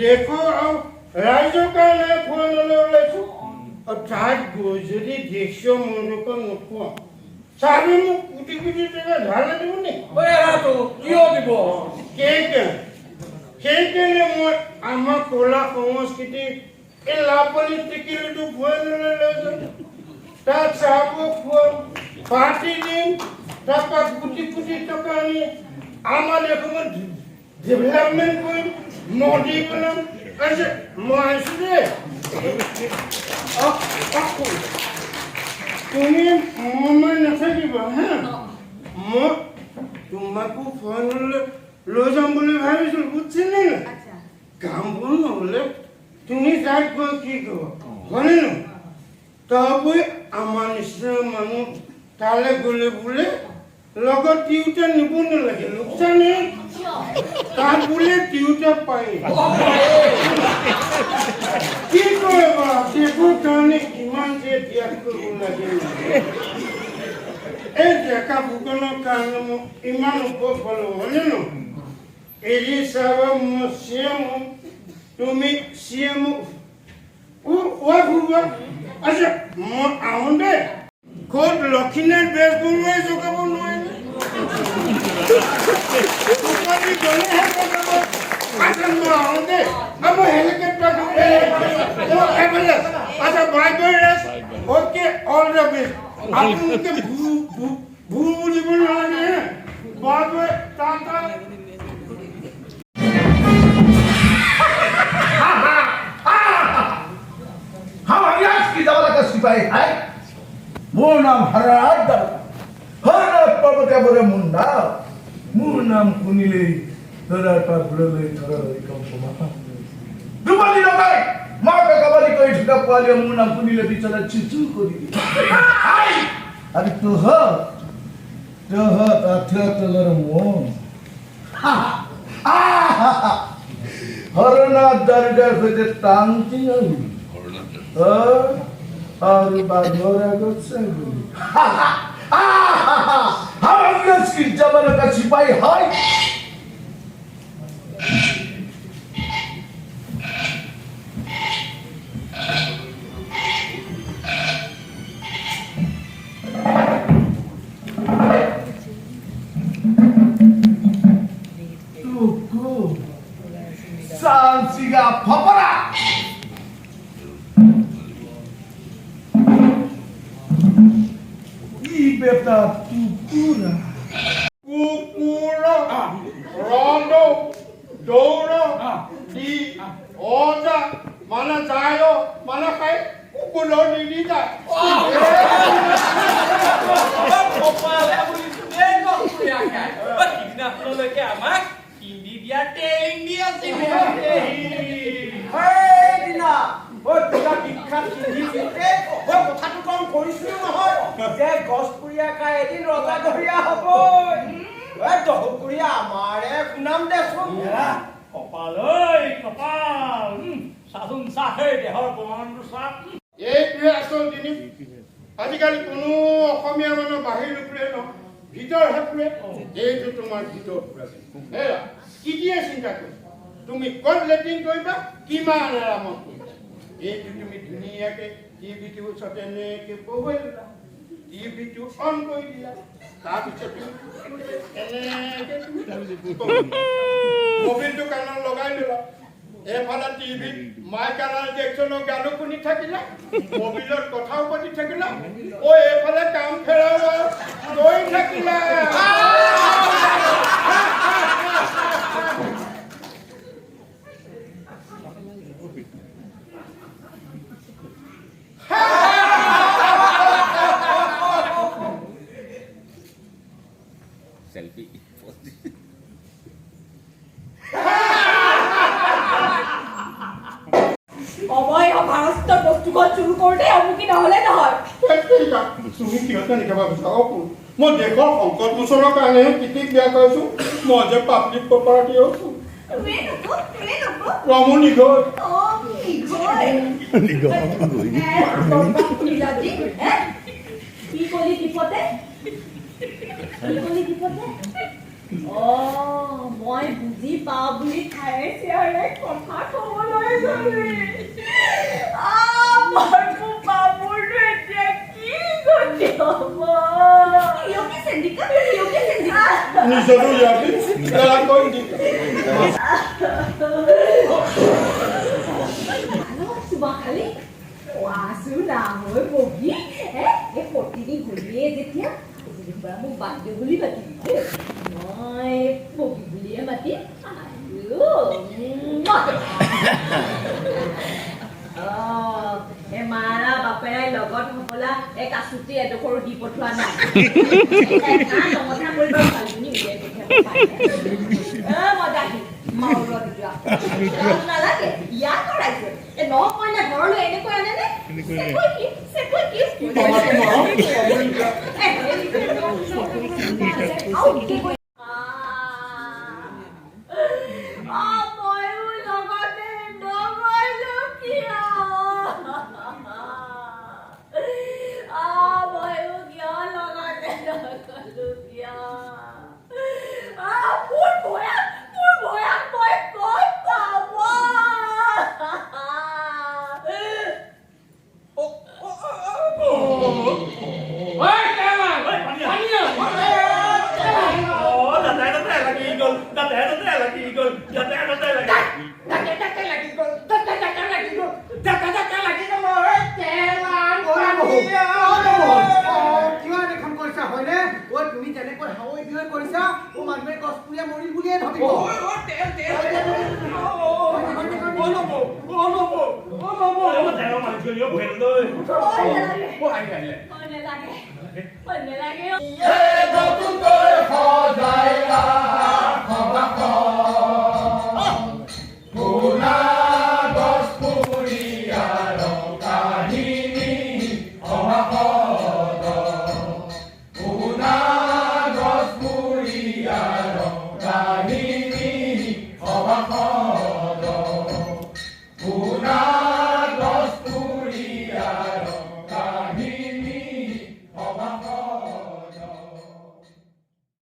দেখো আৰু ৰাইজৰ কাৰণে ফুৰিবলৈ ওলাইছো তাত গৈ যদি দেখছ মনোকন নোখোৱা চাবি মোক কোটি কোটি টকা ধাৰে দিব নেকি কিয় দিব সেইকাৰণে মই আমাৰ কলা সংস্কৃতিৰ এই লাপনি টেকেলিটো ফুৰিবলৈ লৈ যাম তাত চাব খুৱাম পাৰ্টি দিম তাৰপৰা কোটি কোটি টকা আনি আমাৰ দেশত ডেভেলপমেণ্ট কৰিম নদী বনাম আছে মই আহিছোঁ দেই তুমি মই নাথাকিবা হা মই তোমাকো ফোনলৈ লৈ যাম বুলি ভাবিছিলোঁ বুজিছিলি না কামবোৰ নহ'লে তুমি তাত গৈ কি ক'বা হয়নে নহয় তাৰোপৰি আমাৰ নিচিনা মানুহ তালৈ গ'লে বোলে লগত তিউতা নিব নালাগে লোকচানে তাত বোলে তিউতা পায় কি কৰিবা দেশৰ কাৰণে কিমান যে ত্যাগ কৰিব লাগে এই ডেকা ফুকনৰ কাৰণে মই ইমান ওপৰ পালোঁ হয়নে নহয় এৰি চাবা মই চিএম তুমি চিএম ঘূৰোৱা আচ্ছা মই আহোঁ দেই ক'ত লক্ষীনাথ বেজবৰুৱাই জগাব নোৱাৰিলে গ'লেহে জগাব আচ্ছা মই আহোঁ দেই মই হেলিকপ্টাৰ আচ্ছা bye bye race okay all the best আপোনালোকে ভুল বুলিব নালাগে বাই বাই টাটা মোৰ নাম হৰনাথ পৰ্বতীয়া বৰে মুণ্ডা মোৰ নাম শুনিলেই ধৰাৰ পৰা ভুললৈ ধৰালৈ কম্পমা দুবালি লগাই মাকে কাবালি কৰি থকা পোৱালীয়ে মোৰ নাম শুনিলে বিচৰা চুচু কৰি আৰু তহঁত আঠুৱা তলৰ মন হৰনাথ দৰগাৰ সৈতে টাংটি আৰু বাঘৰ আগত ছাগলী আঙ্গাজ কি জমানা কা সিপাহী হয় Sansiga Papara! Ibeta Tukura! Kukura! Rondo! Dora! Di! Oda! Mana tayo! Mana kay! Kukulo ni Dita! Hindi dia telling dia sih. Hei Dina, buat kita dikat sini sini, buat kita tuh kaum polisi mahal. Jadi gospria kayak ini roda goria apa? Doh goria mare kunam deh semua. Kapal, kapal. Sahun sahai deh har bondu sah. এইটোৱে আচল জিনিস আজিকালি কোনো অসমীয়া মানুহ বাহিৰ নুফুৰে ন ভিতৰহে ফুৰে এইটো তোমাৰ ভিতৰ ফুৰা কেতিয়া চিন্তা কৰিবা তুমি ক'ত লেট্ৰিন কৰিবা কিমান আৰামত কৰিবা এইটো তুমি ধুনীয়াকৈ টিভিটোৰ ওচৰতে এনেকৈ বহি দিলা টিভিটো অন কৰি দিলা তাৰপিছত মোবাইলটো কাণত লগাই দিলা এফালে টিভিত মাই কানাল জেকচনৰ গানো শুনি থাকিলা মোবাইলত কথাও পাতি থাকিলা এফালে কাম ফেৰাব গৈ থাকিলা selfie অবয় ভাৰতৰ বস্তুখন চুৰ কৰোঁতে আমুকি নহ'লে নহয় তুমি কিহতে নিকাবা বিচাৰা মই দেশৰ সংকট মোচনৰ কাৰণে পিটিক বিয়া কৰিছোঁ মই যে পাব্লিক প্ৰপাৰ্টি হৈছোঁ ৰমণী গৈ কি কলি দীপতে মই বুজি পাওঁ বুলি ঠায়ে চিয়াৰে কথা ক'বলৈ গ'লি মইতো বাবুৰটো এতিয়া কি গতি হ'ব নিজৰো ইয়াতে কৈ দি খালি আছো নামৈ বগী এই প্ৰতিদিন ঘূৰিয়ে যেতিয়া মোক বান্ধু বুলি মাতিবি মই বগী বুলিয়ে মাতিম মাৰা বাপেৰাই লগত সকলা এক আচুতি এডোখৰো দি পঠোৱা নাই কথা কৰিব ভালজনী উলিয়াই পঠিয়াব মই দাহি মাউলত নালাগে ইয়াক কৰাইছে নকইনা ঘৰলৈ এনেকৈ আনে নে লাগে